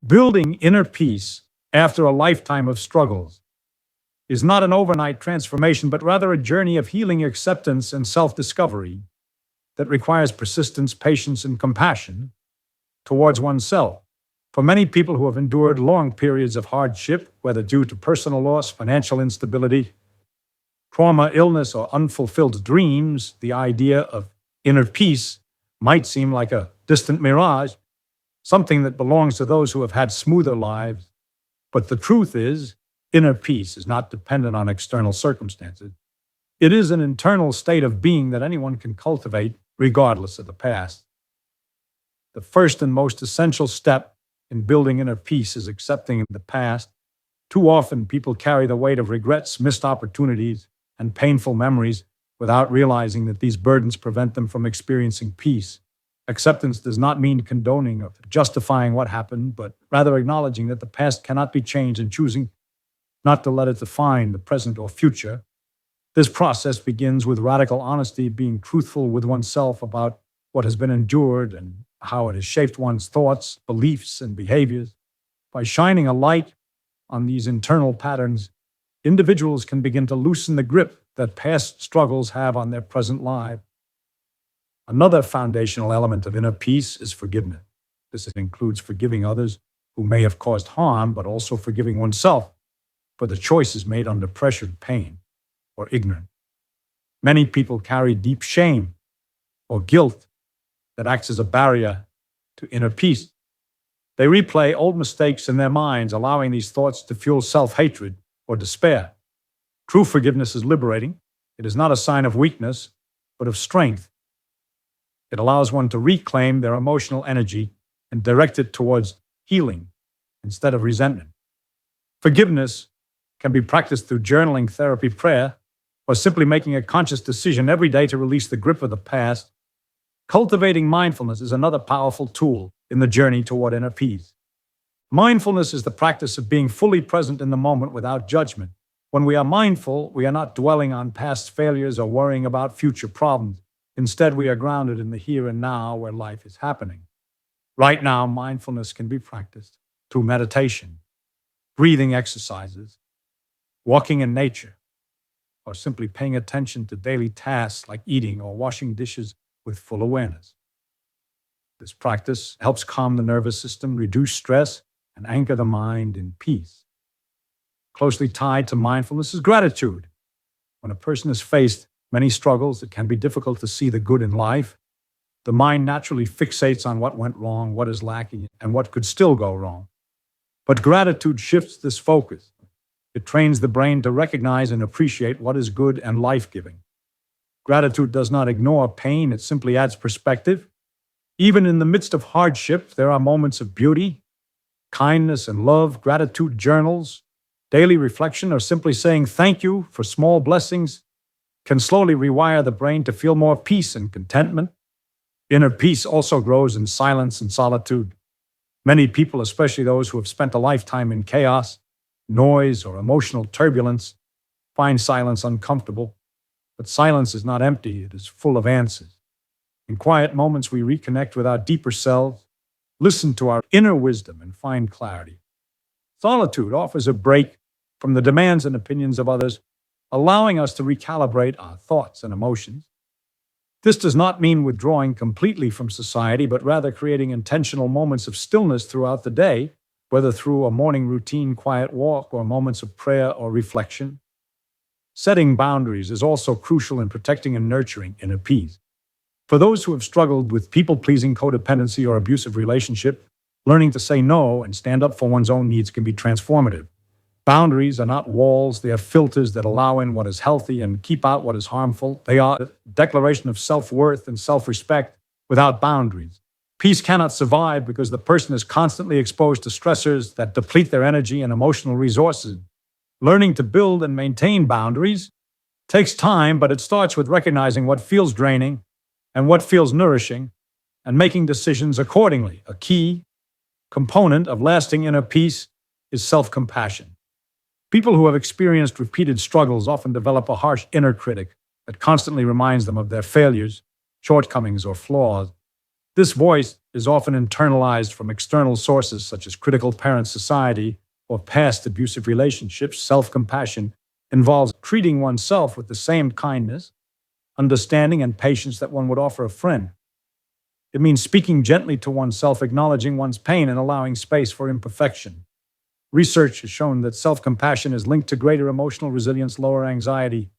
Building inner peace after a lifetime of struggles is not an overnight transformation, but rather a journey of healing, acceptance, and self discovery that requires persistence, patience, and compassion towards oneself. For many people who have endured long periods of hardship, whether due to personal loss, financial instability, trauma, illness, or unfulfilled dreams, the idea of inner peace might seem like a distant mirage, something that belongs to those who have had smoother lives. But the truth is, inner peace is not dependent on external circumstances. It is an internal state of being that anyone can cultivate regardless of the past. The first and most essential step in building inner peace is accepting the past. Too often, people carry the weight of regrets, missed opportunities, and painful memories without realizing that these burdens prevent them from experiencing peace. Acceptance does not mean condoning or justifying what happened, but rather acknowledging that the past cannot be changed and choosing not to let it define the present or future. This process begins with radical honesty, being truthful with oneself about what has been endured and how it has shaped one's thoughts, beliefs, and behaviors. By shining a light on these internal patterns, individuals can begin to loosen the grip that past struggles have on their present life. Another foundational element of inner peace is forgiveness. This includes forgiving others who may have caused harm, but also forgiving oneself for the choices made under pressure, pain, or ignorance. Many people carry deep shame or guilt that acts as a barrier to inner peace. They replay old mistakes in their minds, allowing these thoughts to fuel self-hatred or despair. True forgiveness is liberating. It is not a sign of weakness, but of strength. It allows one to reclaim their emotional energy and direct it towards healing instead of resentment. Forgiveness can be practiced through journaling, therapy, prayer, or simply making a conscious decision every day to release the grip of the past. Cultivating mindfulness is another powerful tool in the journey toward inner peace. Mindfulness is the practice of being fully present in the moment without judgment. When we are mindful, we are not dwelling on past failures or worrying about future problems. Instead, we are grounded in the here and now where life is happening. Right now, mindfulness can be practiced through meditation, breathing exercises, walking in nature, or simply paying attention to daily tasks like eating or washing dishes with full awareness. This practice helps calm the nervous system, reduce stress, and anchor the mind in peace. Closely tied to mindfulness is gratitude. When a person is faced many struggles, it can be difficult to see the good in life. The mind naturally fixates on what went wrong, what is lacking, and what could still go wrong. But gratitude shifts this focus. It trains the brain to recognize and appreciate what is good and life-giving. Gratitude does not ignore pain, it simply adds perspective. Even in the midst of hardship, there are moments of beauty, kindness, and love. Gratitude journals, daily reflection, or simply saying thank you for small blessings can slowly rewire the brain to feel more peace and contentment. Inner peace also grows in silence and solitude. Many people, especially those who have spent a lifetime in chaos, noise, or emotional turbulence, find silence uncomfortable. But silence is not empty, it is full of answers. In quiet moments, we reconnect with our deeper selves, listen to our inner wisdom, and find clarity. Solitude offers a break from the demands and opinions of others, allowing us to recalibrate our thoughts and emotions. This does not mean withdrawing completely from society, but rather creating intentional moments of stillness throughout the day, whether through a morning routine, quiet walk, or moments of prayer or reflection. Setting boundaries is also crucial in protecting and nurturing inner peace. For those who have struggled with people-pleasing, codependency, or abusive relationship, learning to say no and stand up for one's own needs can be transformative. Boundaries are not walls, they are filters that allow in what is healthy and keep out what is harmful. They are a declaration of self-worth and self-respect. Without boundaries, peace cannot survive because the person is constantly exposed to stressors that deplete their energy and emotional resources. Learning to build and maintain boundaries takes time, but it starts with recognizing what feels draining and what feels nourishing and making decisions accordingly. A key component of lasting inner peace is self-compassion. People who have experienced repeated struggles often develop a harsh inner critic that constantly reminds them of their failures, shortcomings, or flaws. This voice is often internalized from external sources such as critical parent society or past abusive relationships. Self-compassion involves treating oneself with the same kindness, understanding, and patience that one would offer a friend. It means speaking gently to oneself, acknowledging one's pain, and allowing space for imperfection. Research has shown that self-compassion is linked to greater emotional resilience, lower anxiety,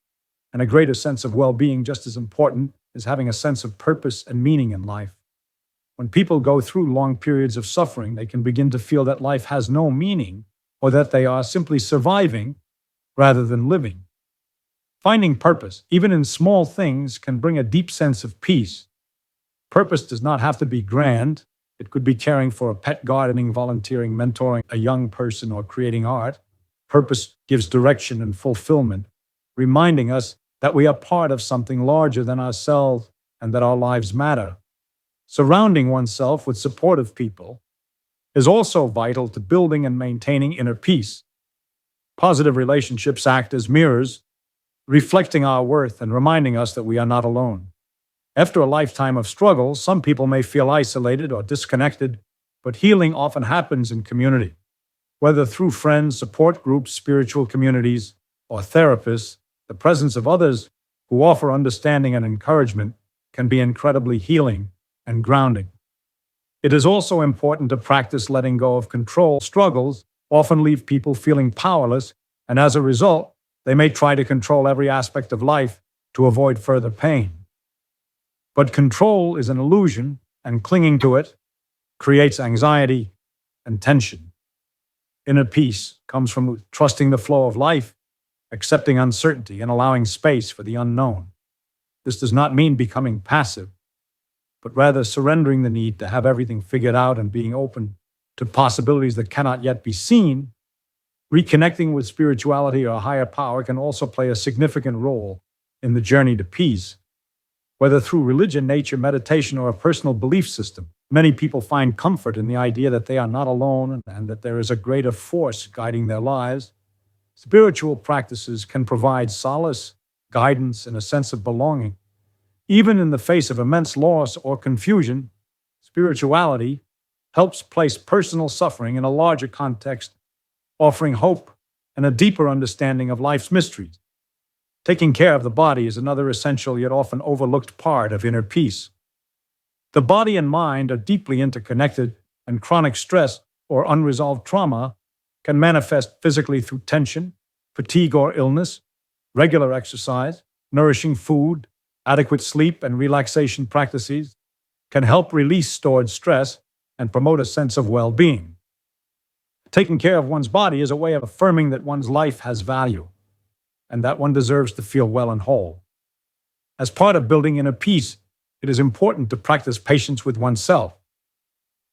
and a greater sense of well-being. Just as important as having a sense of purpose and meaning in life. When people go through long periods of suffering, they can begin to feel that life has no meaning or that they are simply surviving rather than living. Finding purpose, even in small things, can bring a deep sense of peace. Purpose does not have to be grand. It could be caring for a pet, gardening, volunteering, mentoring a young person, or creating art. Purpose gives direction and fulfillment, reminding us that we are part of something larger than ourselves and that our lives matter. Surrounding oneself with supportive people is also vital to building and maintaining inner peace. Positive relationships act as mirrors, reflecting our worth and reminding us that we are not alone. After a lifetime of struggle, some people may feel isolated or disconnected, but healing often happens in community. Whether through friends, support groups, spiritual communities, or therapists, the presence of others who offer understanding and encouragement can be incredibly healing and grounding. It is also important to practice letting go of control. Struggles often leave people feeling powerless, and as a result, they may try to control every aspect of life to avoid further pain. But control is an illusion, and clinging to it creates anxiety and tension. Inner peace comes from trusting the flow of life, accepting uncertainty, and allowing space for the unknown. This does not mean becoming passive, but rather surrendering the need to have everything figured out and being open to possibilities that cannot yet be seen. Reconnecting with spirituality or a higher power can also play a significant role in the journey to peace. Whether through religion, nature, meditation, or a personal belief system, many people find comfort in the idea that they are not alone and that there is a greater force guiding their lives. Spiritual practices can provide solace, guidance, and a sense of belonging. Even in the face of immense loss or confusion, spirituality helps place personal suffering in a larger context, offering hope and a deeper understanding of life's mysteries. Taking care of the body is another essential yet often overlooked part of inner peace. The body and mind are deeply interconnected, and chronic stress or unresolved trauma can manifest physically through tension, fatigue, or illness. Regular exercise, nourishing food, adequate sleep, and relaxation practices can help release stored stress and promote a sense of well-being. Taking care of one's body is a way of affirming that one's life has value and that one deserves to feel well and whole. As part of building inner peace, it is important to practice patience with oneself.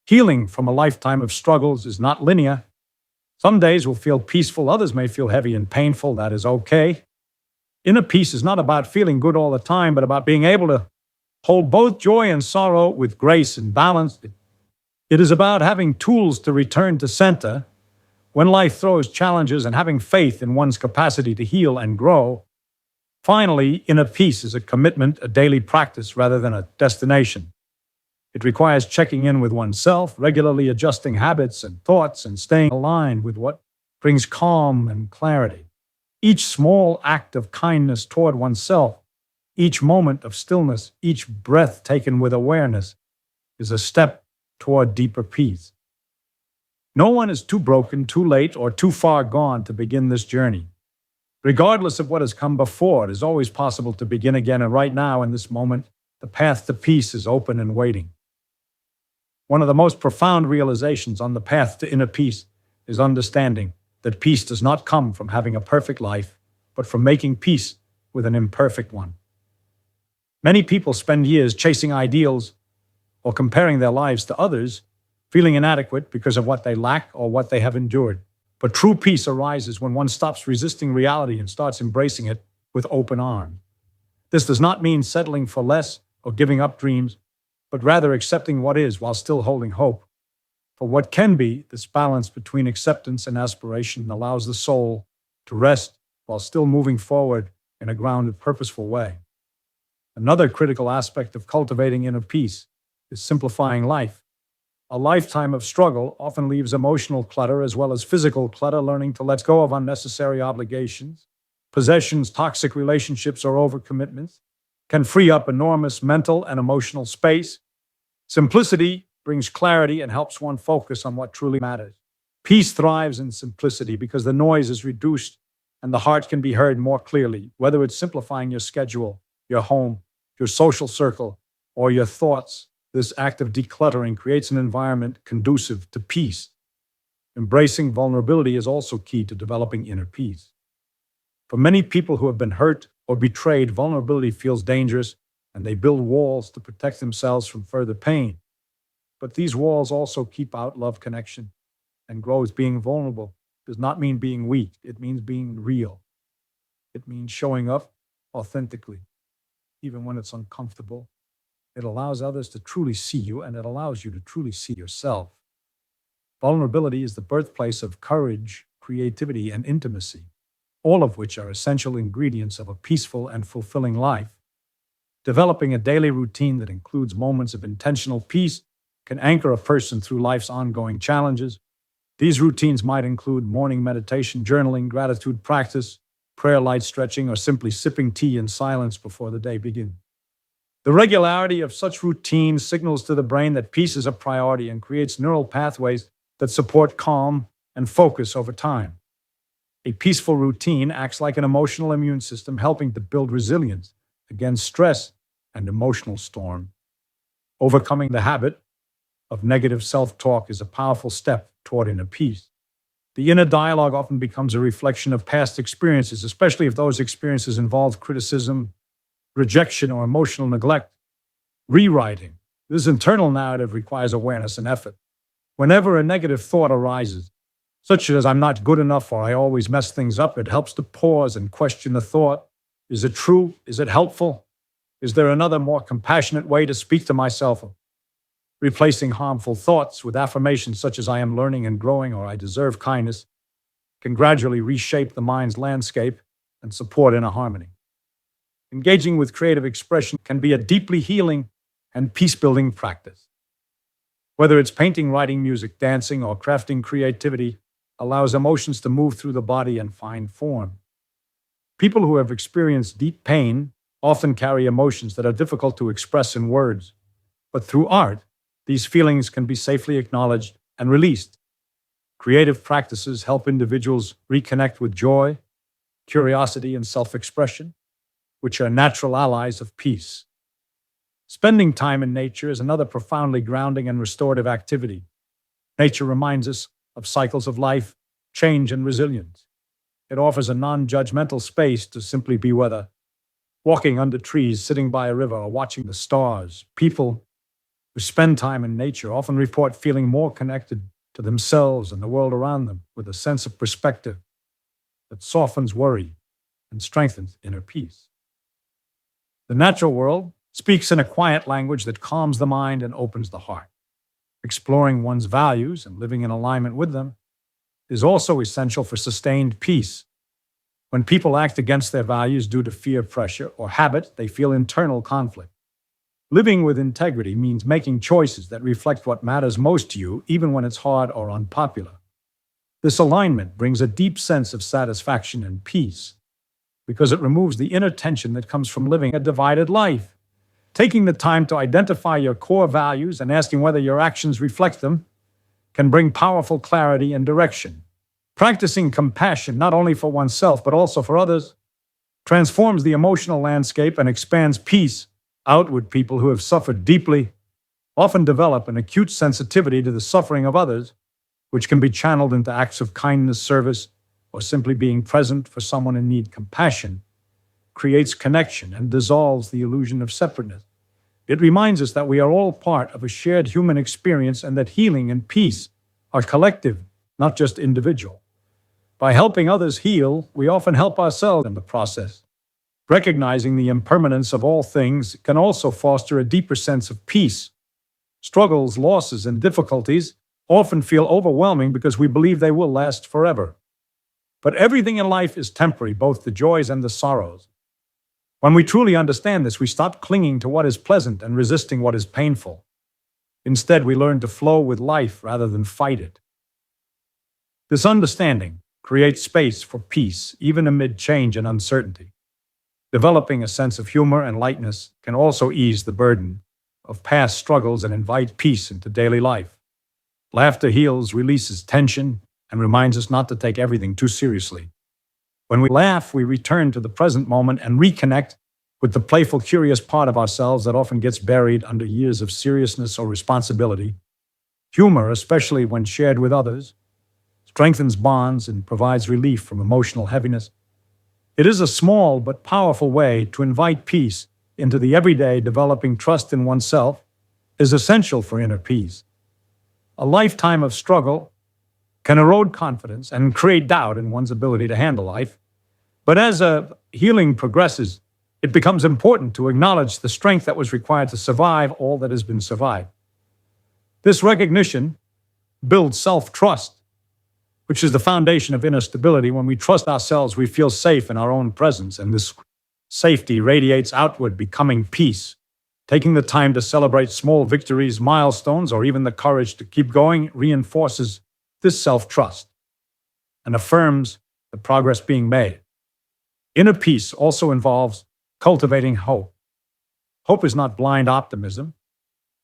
Healing from a lifetime of struggles is not linear. Some days will feel peaceful, others may feel heavy and painful. That is okay. Inner peace is not about feeling good all the time, but about being able to hold both joy and sorrow with grace and balance. It is about having tools to return to center when life throws challenges and having faith in one's capacity to heal and grow. Finally, inner peace is a commitment, a daily practice rather than a destination. It requires checking in with oneself, regularly adjusting habits and thoughts, and staying aligned with what brings calm and clarity. Each small act of kindness toward oneself, each moment of stillness, each breath taken with awareness is a step toward deeper peace. No one is too broken, too late, or too far gone to begin this journey. Regardless of what has come before, it is always possible to begin again, and right now, in this moment, the path to peace is open and waiting. One of the most profound realizations on the path to inner peace is understanding that peace does not come from having a perfect life, but from making peace with an imperfect one. Many people spend years chasing ideals or comparing their lives to others, feeling inadequate because of what they lack or what they have endured. But true peace arises when one stops resisting reality and starts embracing it with open arms. This does not mean settling for less or giving up dreams, but rather accepting what is while still holding hope. For what can be, this balance between acceptance and aspiration allows the soul to rest while still moving forward in a grounded, purposeful way. Another critical aspect of cultivating inner peace is simplifying life. A lifetime of struggle often leaves emotional clutter as well as physical clutter. Learning to let go of unnecessary obligations, possessions, toxic relationships, or overcommitments can free up enormous mental and emotional space. Simplicity brings clarity and helps one focus on what truly matters. Peace thrives in simplicity because the noise is reduced and the heart can be heard more clearly, whether it's simplifying your schedule, your home, your social circle, or your thoughts. This act of decluttering creates an environment conducive to peace. Embracing vulnerability is also key to developing inner peace. For many people who have been hurt or betrayed, vulnerability feels dangerous, and they build walls to protect themselves from further pain. But these walls also keep out love, connection, and growth. Being vulnerable does not mean being weak. It means being real. It means showing up authentically, even when it's uncomfortable. It allows others to truly see you, and it allows you to truly see yourself. Vulnerability is the birthplace of courage, creativity, and intimacy, all of which are essential ingredients of a peaceful and fulfilling life. Developing a daily routine that includes moments of intentional peace can anchor a person through life's ongoing challenges. These routines might include morning meditation, journaling, gratitude practice, prayer, light stretching, or simply sipping tea in silence before the day begins. The regularity of such routines signals to the brain that peace is a priority and creates neural pathways that support calm and focus over time. A peaceful routine acts like an emotional immune system, helping to build resilience against stress and emotional storm. Overcoming the habit of negative self-talk is a powerful step toward inner peace. The inner dialogue often becomes a reflection of past experiences, especially if those experiences involve criticism, rejection, or emotional neglect. Rewriting this internal narrative requires awareness and effort. Whenever a negative thought arises, such as "I'm not good enough" or "I always mess things up," it helps to pause and question the thought. Is it true? Is it helpful? Is there another, more compassionate way to speak to myself? Replacing harmful thoughts with affirmations such as "I am learning and growing" or "I deserve kindness" can gradually reshape the mind's landscape and support inner harmony. Engaging with creative expression can be a deeply healing and peace-building practice. Whether it's painting, writing, music, dancing, or crafting, creativity allows emotions to move through the body and find form. People who have experienced deep pain often carry emotions that are difficult to express in words, but through art, these feelings can be safely acknowledged and released. Creative practices help individuals reconnect with joy, curiosity, and self-expression, which are natural allies of peace. Spending time in nature is another profoundly grounding and restorative activity. Nature reminds us of cycles of life, change, and resilience. It offers a non-judgmental space to simply be, whether walking under trees, sitting by a river, or watching the stars. People who spend time in nature often report feeling more connected to themselves and the world around them, with a sense of perspective that softens worry and strengthens inner peace. The natural world speaks in a quiet language that calms the mind and opens the heart. Exploring one's values and living in alignment with them is also essential for sustained peace. When people act against their values due to fear, pressure, or habit, they feel internal conflict. Living with integrity means making choices that reflect what matters most to you, even when it's hard or unpopular. This alignment brings a deep sense of satisfaction and peace, because it removes the inner tension that comes from living a divided life. Taking the time to identify your core values and asking whether your actions reflect them can bring powerful clarity and direction. Practicing compassion, not only for oneself but also for others, transforms the emotional landscape and expands peace outward. People who have suffered deeply often develop an acute sensitivity to the suffering of others, which can be channeled into acts of kindness, service, or simply being present for someone in need. Compassion creates connection and dissolves the illusion of separateness. It reminds us that we are all part of a shared human experience and that healing and peace are collective, not just individual. By helping others heal, we often help ourselves in the process. Recognizing the impermanence of all things can also foster a deeper sense of peace. Struggles, losses, and difficulties often feel overwhelming because we believe they will last forever. But everything in life is temporary, both the joys and the sorrows. When we truly understand this, we stop clinging to what is pleasant and resisting what is painful. Instead, we learn to flow with life rather than fight it. This understanding creates space for peace, even amid change and uncertainty. Developing a sense of humor and lightness can also ease the burden of past struggles and invite peace into daily life. Laughter heals, releases tension, and reminds us not to take everything too seriously. When we laugh, we return to the present moment and reconnect with the playful, curious part of ourselves that often gets buried under years of seriousness or responsibility. Humor, especially when shared with others, strengthens bonds and provides relief from emotional heaviness. It is a small but powerful way to invite peace into the everyday. Developing trust in oneself is essential for inner peace. A lifetime of struggle can erode confidence and create doubt in one's ability to handle life. But as healing progresses, it becomes important to acknowledge the strength that was required to survive all that has been survived. This recognition builds self-trust, which is the foundation of inner stability. When we trust ourselves, we feel safe in our own presence, and this safety radiates outward, becoming peace. Taking the time to celebrate small victories, milestones, or even the courage to keep going reinforces this self-trust and affirms the progress being made. Inner peace also involves cultivating hope. Hope is not blind optimism,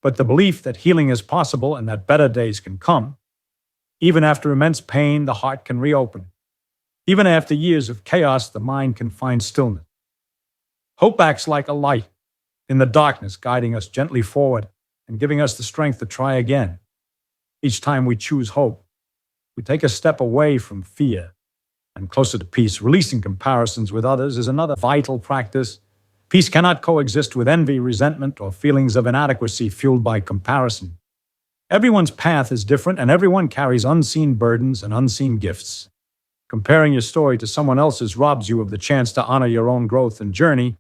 but the belief that healing is possible and that better days can come. Even after immense pain, the heart can reopen. Even after years of chaos, the mind can find stillness. Hope acts like a light in the darkness, guiding us gently forward and giving us the strength to try again. Each time we choose hope, we take a step away from fear and closer to peace. Releasing comparisons with others is another vital practice. Peace cannot coexist with envy, resentment, or feelings of inadequacy fueled by comparison. Everyone's path is different, and everyone carries unseen burdens and unseen gifts. Comparing your story to someone else's robs you of the chance to honor your own growth and journey.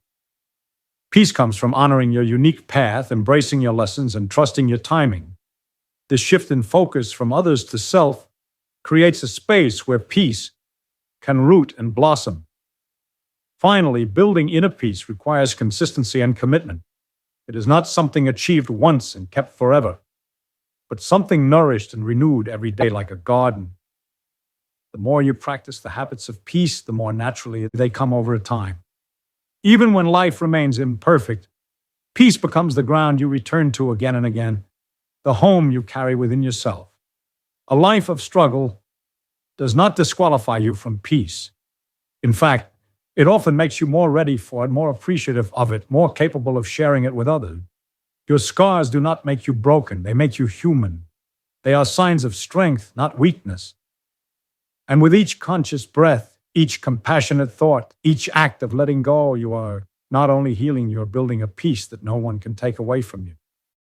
Peace comes from honoring your unique path, embracing your lessons, and trusting your timing. This shift in focus from others to self creates a space where peace can root and blossom. Finally, building inner peace requires consistency and commitment. It is not something achieved once and kept forever, but something nourished and renewed every day like a garden. The more you practice the habits of peace, the more naturally they come over time. Even when life remains imperfect, peace becomes the ground you return to again and again, the home you carry within yourself. A life of struggle does not disqualify you from peace. In fact, it often makes you more ready for it, more appreciative of it, more capable of sharing it with others. Your scars do not make you broken, they make you human. They are signs of strength, not weakness. And with each conscious breath, each compassionate thought, each act of letting go, you are not only healing, you are building a peace that no one can take away from you.